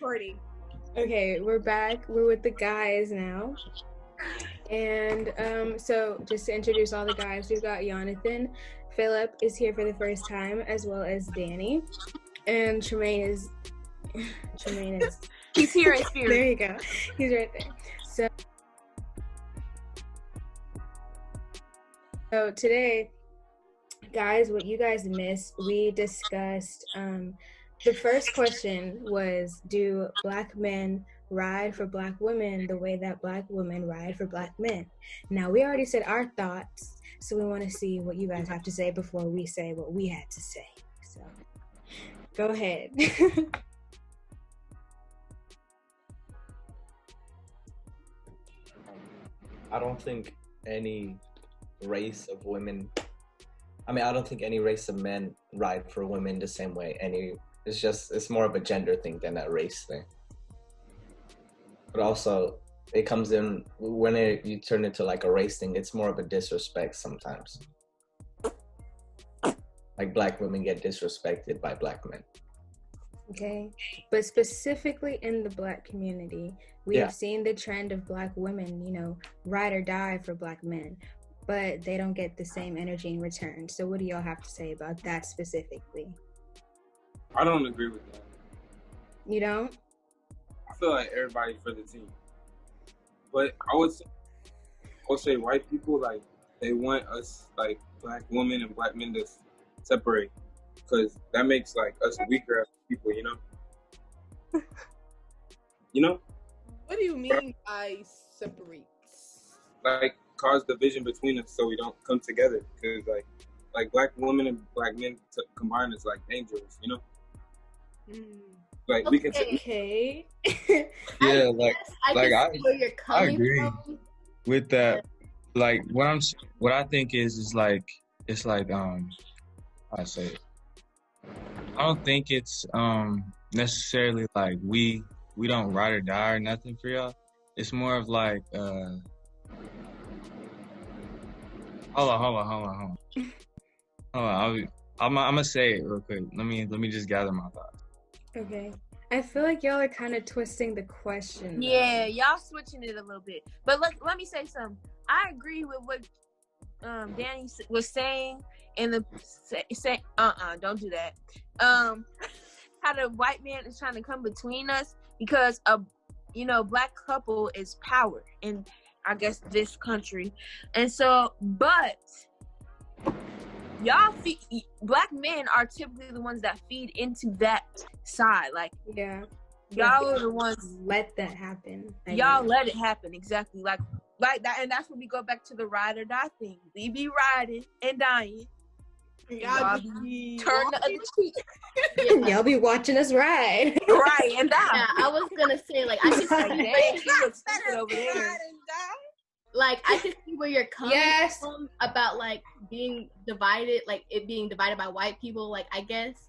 recording. Okay, we're back. We're with the guys now. And so just to introduce all the guys, we've got Jonathan. Philip is here for the first time, as well as Danny. And Tremaine is He's here in spirit. There you go. He's right there. So today, guys, what you guys missed, we discussed the first question was, do Black men ride for Black women the way that Black women ride for Black men? Now, we already said our thoughts, so we want to see what you guys have to say before we say what we had to say. So, go ahead. I don't think any race of women, I don't think any race of men ride for women the same way. It's more of a gender thing than a race thing. But also, it comes in, when you turn it to like a race thing, it's more of a disrespect sometimes. Like Black women get disrespected by Black men. Okay, but specifically in the Black community, we have seen the trend of Black women, ride or die for Black men, but they don't get the same energy in return. So what do y'all have to say about that specifically? I don't agree with that. You don't? I feel like everybody for the team. But I would say white people, like, they want us, like, Black women and Black men to separate. Because that makes, like, us weaker as people, you know? What do you mean by separate? Like, cause division between us so we don't come together. Because, like Black women and Black men combined is, like, dangerous, you know? Like, we can... Okay. Yeah, I where you're coming agree from. with that. Like, what I think is like, it's like, how I say it. I don't think it's necessarily like we don't ride or die or nothing for y'all. It's more of like hold on. I'm gonna say it real quick. Let me just gather my thoughts. Okay. I feel like y'all are kind of twisting the question. Yeah, y'all switching it a little bit. But let me say something. I agree with what Danny was saying in the don't do that. How the white man is trying to come between us because Black couple is power in, I guess, this country. And so, but Black men are typically the ones that feed into that side. Like, y'all are the ones let that happen. Y'all let it happen, exactly. Like that, and that's when we go back to the ride or die thing. We be riding and dying. Y'all be turn the other cheek. Y'all be watching us ride. Right, and die. Yeah, I was gonna say, like, I can see over there. Like, I can see where you're coming from about, like, being divided, like, it being divided by white people, like, I guess.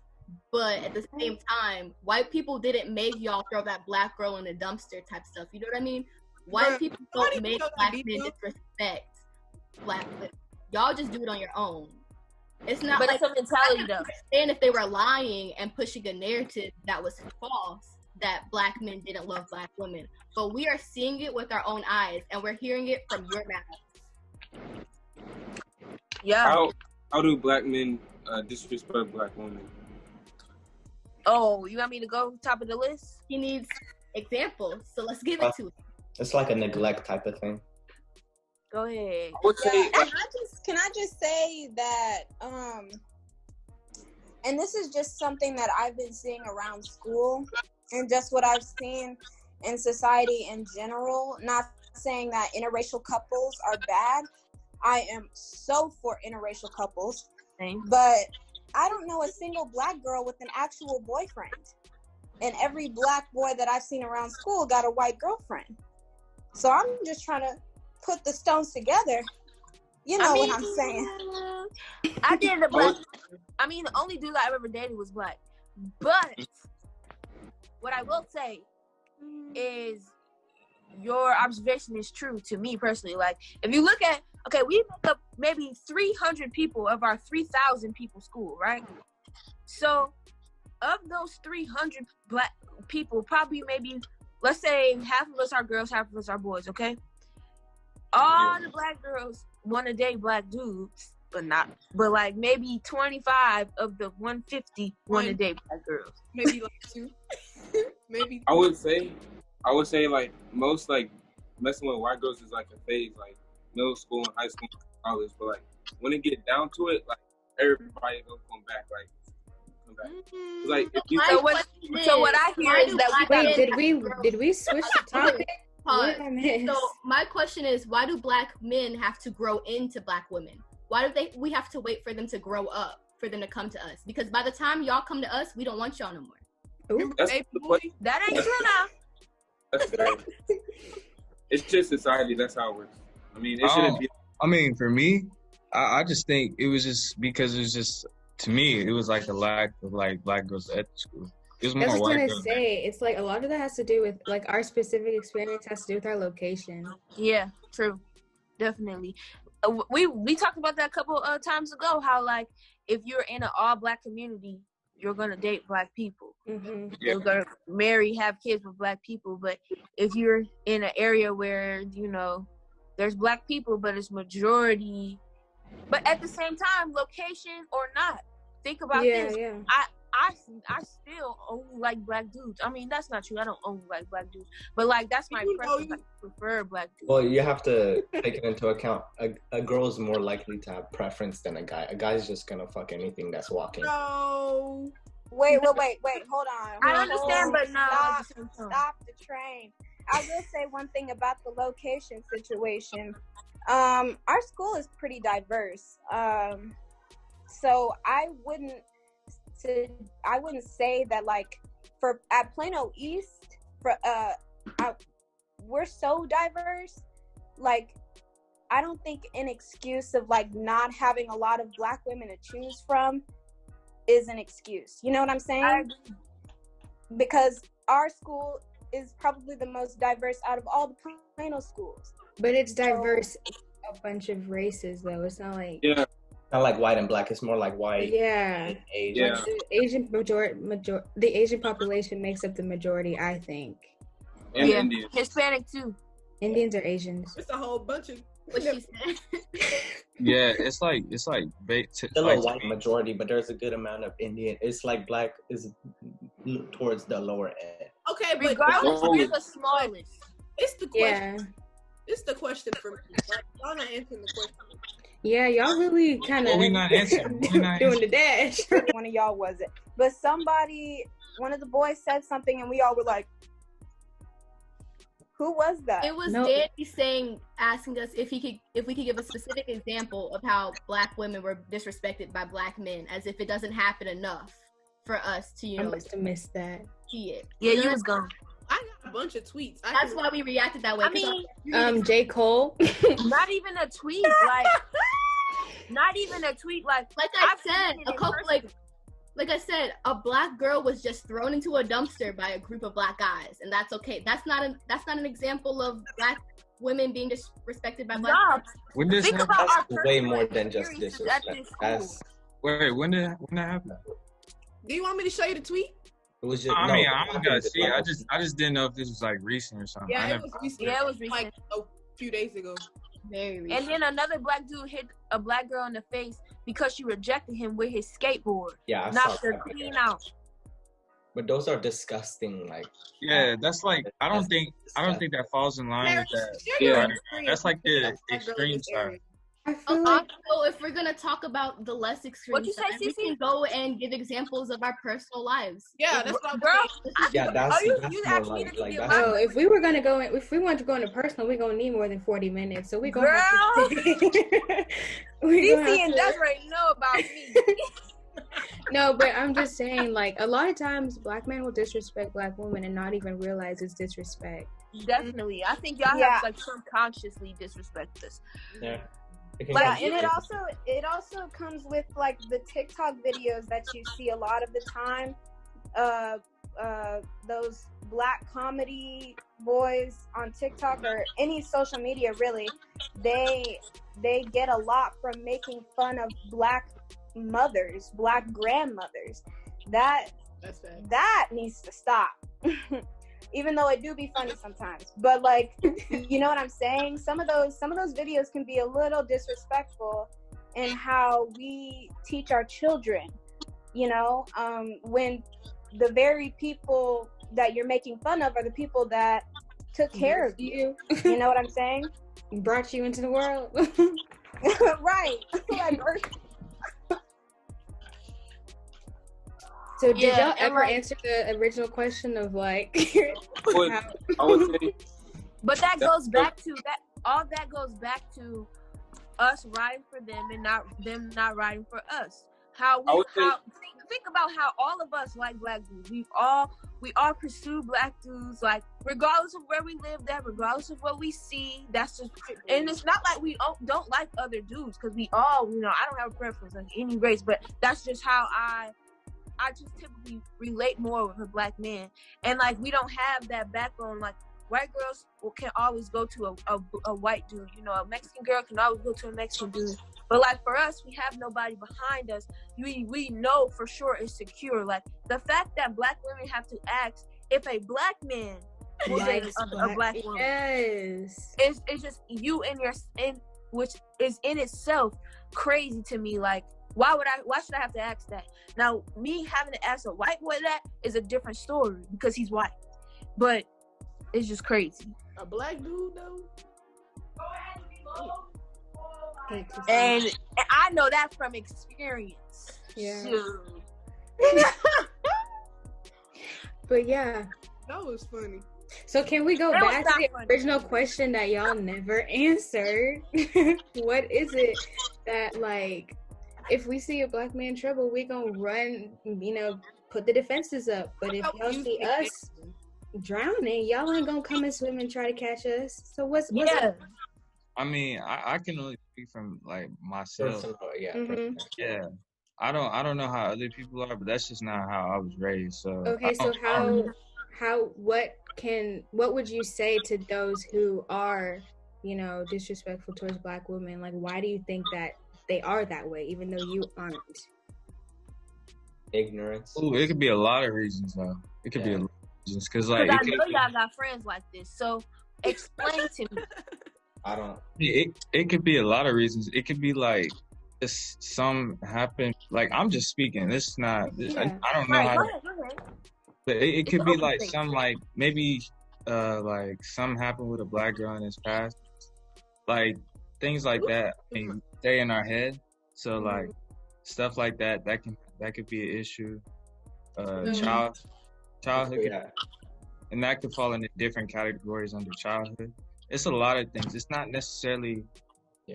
But at the same time, white people didn't make y'all throw that Black girl in the dumpster type stuff. You know what I mean? White people don't make Black men disrespect Black women. Y'all just do it on your own. It's not but like it's a mentality, though. And if they were lying and pushing a narrative that was false, that Black men didn't love Black women. But we are seeing it with our own eyes, and we're hearing it from your mouth. Yeah. How do Black men disrespect Black women? Oh, you want me to go top of the list? He needs examples, so let's give it to him. It's like a neglect type of thing. Go ahead. I would say, can I just say that, and this is just something that I've been seeing around school and just what I've seen in society in general, not saying that interracial couples are bad. I am so for interracial couples, but I don't know a single Black girl with an actual boyfriend. And every Black boy that I've seen around school got a white girlfriend. So I'm just trying to put the stones together. You know what I'm saying. I dated a Black. The only dude I ever dated was Black. But what I will say is your observation is true to me personally. Like, if you look at, we make up maybe 300 people of our 3,000 people school, right? So of those 300 black people, probably maybe, let's say half of us are girls, half of us are boys, okay? All the black girls want to date black dudes, but like maybe 25 of the 150 want to date black girls. Maybe like 2. Maybe. I would say like most like messing with white girls is like a phase, like middle school and high school and college. But like when it get down to it, like everybody gonna come back. Like if you so what I hear is that did we switch the topic? So my question is, why do black men have to grow into black women? Why do we have to wait for them to grow up for them to come to us? Because by the time y'all come to us, we don't want y'all no more. Ooh, that ain't true now. That's fair. It's just society. That's how it works. I mean, it shouldn't be. I mean, for me, I just think it was just because it was just, to me, it was like a lack of like black girls at school. That's what I was gonna say. It's like a lot of that has to do with like our specific experience has to do with our location. Yeah, true, definitely. We talked about that a couple of times ago. How like if you're in an all black community, you're gonna date black people. Mm-hmm. You're gonna marry, have kids with black people. But if you're in an area where there's black people, but it's majority, but at the same time, location or not, think about this. Yeah. I still only like black dudes. I mean, that's not true. I don't only like black dudes, but like that's my preference. I prefer black dudes. Well, you have to take it into account. A girl is more likely to have preference than a guy. A guy's just gonna fuck anything that's walking. No. Wait, hold on. I understand, but no. Stop the train. I will say one thing about the location situation. Our school is pretty diverse. So I wouldn't say that like at Plano East we're so diverse. Like I don't think an excuse of like not having a lot of black women to choose from is an excuse. You know what I'm saying? Because our school is probably the most diverse out of all the Plano schools. But it's diverse a bunch of races though. It's not like not like white and black. It's more like white. Yeah. Asian. Like the Asian the Asian population makes up the majority, I think. And Indians. Hispanic too. Indians are Asians. It's a whole bunch of what she said. Yeah, it's like still a white majority, but there's a good amount of Indian. It's like black is towards the lower end. Okay, but regardless, we're the smallest. It's the question. Yeah. It's the question for me. Like, y'all not answering the question. Yeah, y'all really kind of we not answering. doing the dash. One of y'all wasn't, but one of the boys said something, and we all were like, "Who was that?" It was Danny asking us if we could give a specific example of how black women were disrespected by black men, as if it doesn't happen enough for us to I must have missed that. See it. Yeah, you was gone. I got a bunch of tweets. That's why we reacted that way. I mean, J. Cole. Not even a tweet, like. Not even a tweet, like I said, a black girl was just thrown into a dumpster by a group of black guys, and that's okay. That's not an example of black women being disrespected by black men. Think about way more than just disrespect. Wait, when did that happen? Do you want me to show you the tweet? It was just. I mean, I'm gonna see it. I just didn't know if this was like recent or something. Yeah, it was recent. Yeah, it was recent. Like a few days ago. Very recent. And then another black dude hit a black girl in the face because she rejected him with his skateboard. Yeah, knocked her clean out. But those are disgusting. Like, yeah, that's like I don't think that falls in line with that. Yeah, that's like the extreme side. So if we're gonna talk about the less extreme side, we can go and give examples of our personal lives. Yeah, that's what I'm saying. Yeah, that's if we wanted to go into personal, we're gonna need more than 40 minutes. So we're gonna have to DC and Desiree know about me. No, but I'm just saying, like, a lot of times black men will disrespect black women and not even realize it's disrespect. Definitely. I think y'all have to like subconsciously disrespect us. Yeah. Yeah, and it also comes with like the TikTok videos that you see a lot of the time. Those black comedy boys on TikTok or any social media really, they get a lot from making fun of black mothers, black grandmothers. That That's fact. That needs to stop. Even though it do be funny sometimes, but like, you know what I'm saying? Some of those videos can be a little disrespectful in how we teach our children. You know, when the very people that you're making fun of are the people that took care of you. You know what I'm saying? Brought you into the world. Right. So did y'all ever answer the original question of like I would say, but that goes back to that. All that goes back to us riding for them and them not riding for us. Think about how all of us like black dudes. We all pursue black dudes, like regardless of where we live at, regardless of what we see. That's just, and it's not like we don't like other dudes, because we all, you know, I don't have a preference like any race, but that's just how I just typically relate more with a black man. And like, we don't have that backbone. Like, white girls can always go to a white dude. You know, a Mexican girl can always go to a Mexican dude. But like, for us, we have nobody behind us. We know for sure it's secure. Like, the fact that black women have to ask if a black man will date a black woman. Yes. It's just you and which is in itself crazy to me. Like, why should I have to ask that? Now, me having to ask a white boy that is a different story because he's white. But it's just crazy. A black dude though. And I know that from experience. Yeah. So. But yeah. That was funny. So can we go back to the original question that y'all never answered? What is it that, like, if we see a black man in trouble, we gonna run, you know, put the defenses up. But if y'all see us drowning, y'all ain't gonna come and swim and try to catch us. So what's up? I mean, I can only speak from like myself. Yeah. I don't know how other people are, but that's just not how I was raised. So okay, so what would you say to those who are, you know, disrespectful towards black women? Like, why do you think that they are that way, even though you aren't? Ignorance. Ooh, it could be a lot of reasons, though. It could be a lot of reasons, because like I know y'all got friends like this. So explain to me. I don't. It could be a lot of reasons. It could be like some happen. Like, I'm just speaking. It's not. I don't know how. Go ahead. But it could be like some, like, maybe like some happened with a black girl in his past, like things like that. I mean, stay in our head. So like stuff like that could be an issue. Childhood, and that could fall into different categories under childhood. It's a lot of things. It's not necessarily.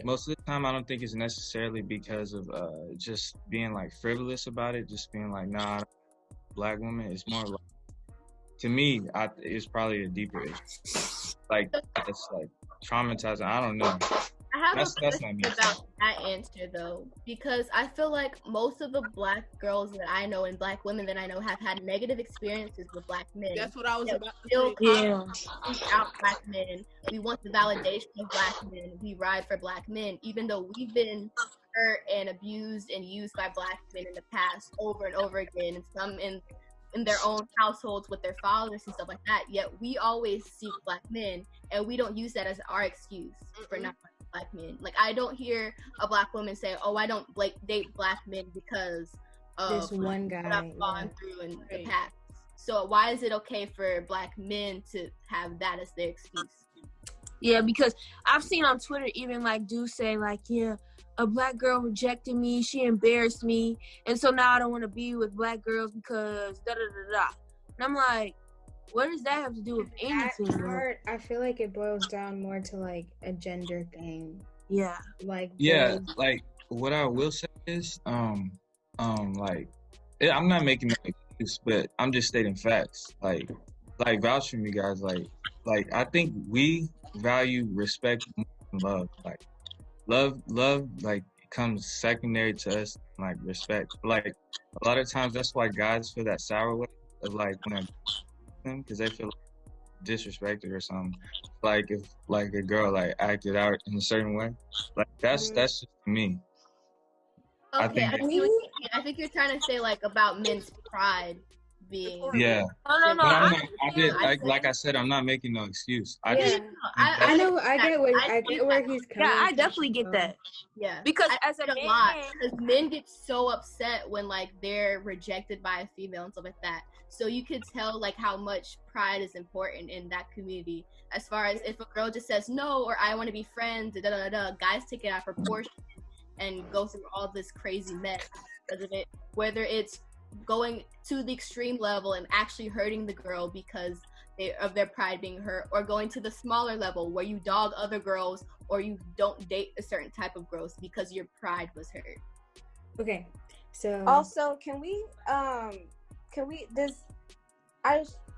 Most of the time, I don't think it's necessarily because of just being like frivolous about it. Just being like, nah, black woman. It's more like, to me, it's probably a deeper issue. Like, it's like traumatizing. I don't know. I have a question about that answer though, because I feel like most of the black girls that I know and black women that I know have had negative experiences with black men. That's what I was about to say. Seek out black men. We want the validation of black men. We ride for black men, even though we've been hurt and abused and used by black men in the past over and over again, and some in their own households with their fathers and stuff like that. Yet we always seek black men, and we don't use that as our excuse for not black men. Like, I don't hear a black woman say, "Oh, I don't date black men because of this one guy what I've gone through in the past." So why is it okay for black men to have that as their excuse? Yeah, because I've seen on Twitter even like dudes say like, yeah, a black girl rejected me, she embarrassed me, and so now I don't want to be with black girls because da da da da. And I'm like, what does that have to do with anything? That part, I feel like it boils down more to like a gender thing. Yeah. Like like what I will say is, like, I'm not making no excuse, but I'm just stating facts. Like vouch for me, guys. Like I think we value respect more than love. Like love, like, comes secondary to us. Like respect. Like a lot of times, that's why guys feel that sour way of like when because they feel disrespected or something. Like if like a girl like acted out in a certain way, like that's just me. Okay, I think you're trying to say like about men's pride being. Yeah. No. But I'm not, I I said, I'm not making no excuse. I get where he's coming. Yeah, I definitely get that. Yeah, because as a man, because men get so upset when like they're rejected by a female and stuff like that. So you could tell like how much pride is important in that community. As far as if a girl just says no or I want to be friends, guys take it out of proportion and go through all this crazy mess because of it. Whether it's going to the extreme level and actually hurting the girl because of their pride being hurt, or going to the smaller level where you dog other girls or you don't date a certain type of girls because your pride was hurt. Okay, so also can we I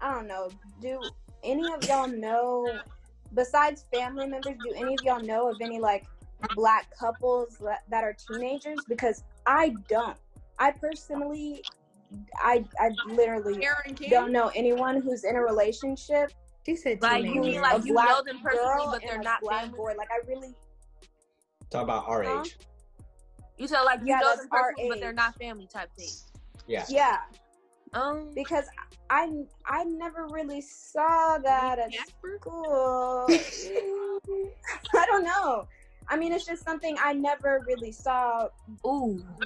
don't know, do any of y'all know, besides family members, do any of y'all know of any like Black couples that are teenagers? Because I don't. I personally, I literally don't know anyone who's in a relationship. She said like you mean like you know them personally, but they're not family. Boy. Like I really talk about our age. You said like you know them personally, but they're not family type thing. Yeah. Yeah. Because I never really saw that at school. I don't know. I mean, it's just something I never really saw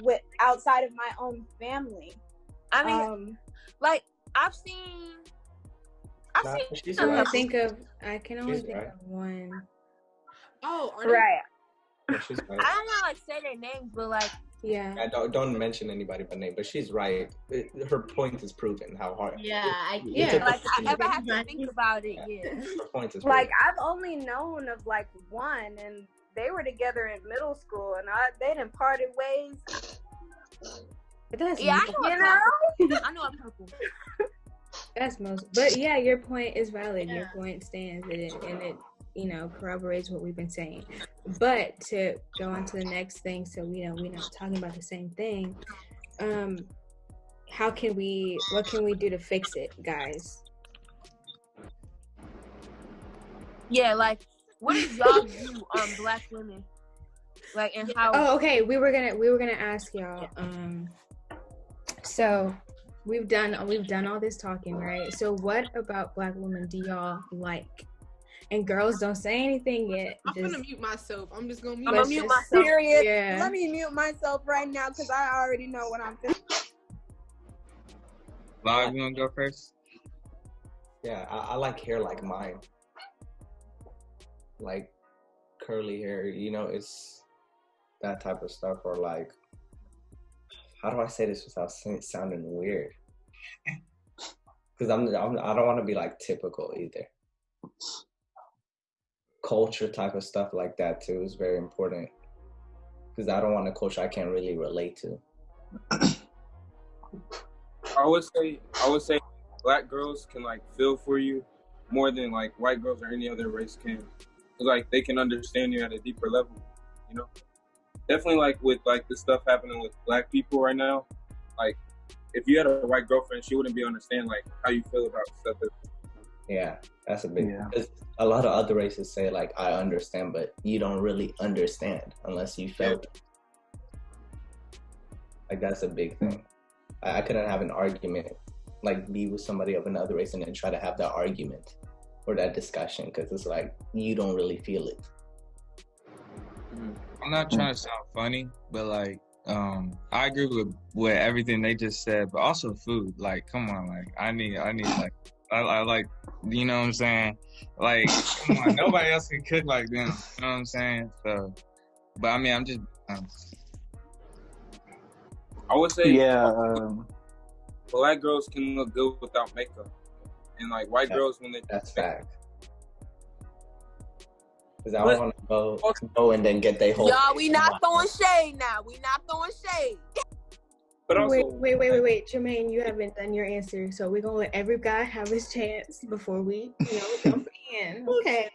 with outside of my own family. I mean, like I've seen. I can only think of one. Oh, right. Yeah, she's right. I don't want to like say their names, but like yeah. Don't mention anybody by name, but she's right. Her point is proven how hard. Yeah, like I never have to think about it. Yeah. Her point is like I've only known of like one, and they were together in middle school, and they didn't parted ways. Yeah, I know a couple. That's most, but yeah, your point is valid. Your point stands, and it corroborates what we've been saying. But to go on to the next thing, so we're not talking about the same thing. What can we do to fix it, guys? Yeah, like what is y'all view on Black women? Like and how? Oh, okay. We were gonna ask y'all. So we've done all this talking, right? So what about Black women do y'all like? And girls, don't say anything yet. I'm gonna mute myself. I'm just gonna mute myself. Period. Yeah. Let me mute myself right now because I already know what I'm thinking. Bob, you wanna go first? Yeah, I like hair like mine. Like curly hair, it's that type of stuff. Or like, how do I say this without sounding weird? Because I don't want to be like typical either. Culture type of stuff like that too is very important. Because I don't want a culture I can't really relate to. I would say Black girls can like feel for you more than like white girls or any other race can. Like they can understand you at a deeper level, Definitely like with like the stuff happening with Black people right now. Like if you had a white girlfriend, she wouldn't be understand like how you feel about stuff. Yeah, that's a big. Because a lot of other races say like I understand, but you don't really understand unless you felt it. Like that's a big thing. I couldn't have an argument, like be with somebody of another race and then try to have that argument or that discussion because it's like you don't really feel it. I'm not trying to sound funny, but like I agree with everything they just said, but also food. Like, come on, like I need like I like, you know what I'm saying? Like, come on, nobody else can cook like them. You know what I'm saying? So, but I mean, I'm just. I would say, Black girls can look good without makeup, and like white girls when they. That's fact. Because I don't want to go and then get their whole. Y'all, we not throwing shade now. We not throwing shade. But also, wait, Jermaine, you haven't done your answer, so we're gonna let every guy have his chance before we, jump in. Okay.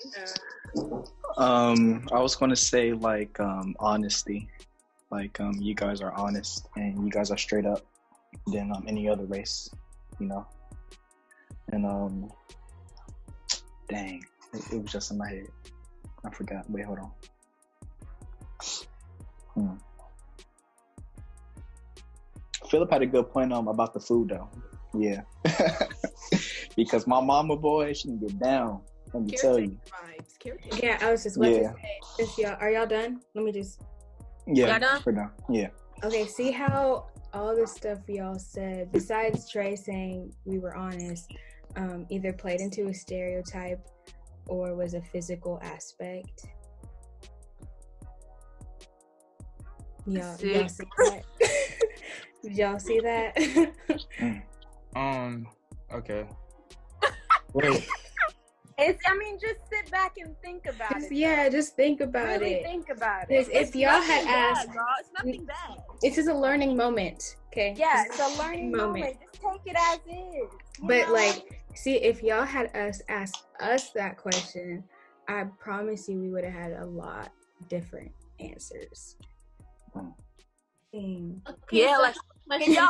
I was gonna say like honesty, like you guys are honest and you guys are straight up than any other race, and dang, it was just in my head. I forgot. Wait, hold on. Philip had a good point about the food though. Yeah. Because my mama, boy, she can get down. Let me tell you. Vibes. Yeah, I was just about to say, since are y'all done? Let me just. Yeah, Y'all done? we're done. Yeah. Okay, see how all the stuff y'all said, besides Trey saying we were honest, either played into a stereotype or was a physical aspect. Y'all see that? Did y'all see that? Okay. Just sit back and think about it. Yeah, just think about really it. Think about it. Because if y'all had asked, it's nothing bad. this is a learning moment, okay? Yeah, it's a learning moment. Just take it as is. But like, see, if y'all had asked us that question, I promise you we would have had a lot different answers. Okay, Yeah, so like can y'all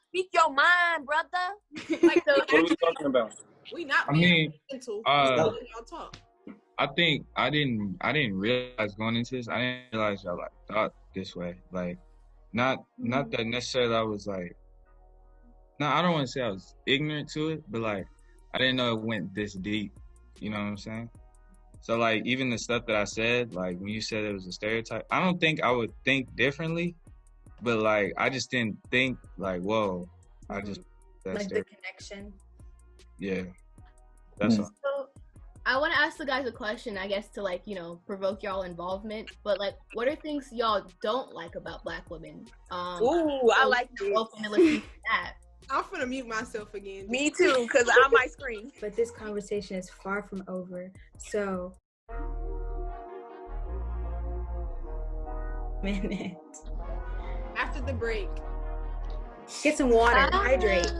speak your mind, brother? Like What are we talking about? We not I being mean, mental. uh, Y'all talk. I think I didn't realize going into this. I didn't realize y'all like thought this way. Like, not that necessarily I was like. No, I don't want to say I was ignorant to it, but like I didn't know it went this deep. You know what I'm saying? So like even the stuff that I said, like when you said it was a stereotype, I don't think I would think differently, but like I just didn't think like, whoa, I just like the connection. Yeah, that's all. So I want to ask the guys a question, I guess, to like, you know, provoke y'all involvement. But like, what are things y'all don't like about Black women? Ooh, I like this. Open to listen to that. I'm finna mute myself again. Me too, because I might scream. But this conversation is far from over. So, minute. After the break. Get some water. Hydrate.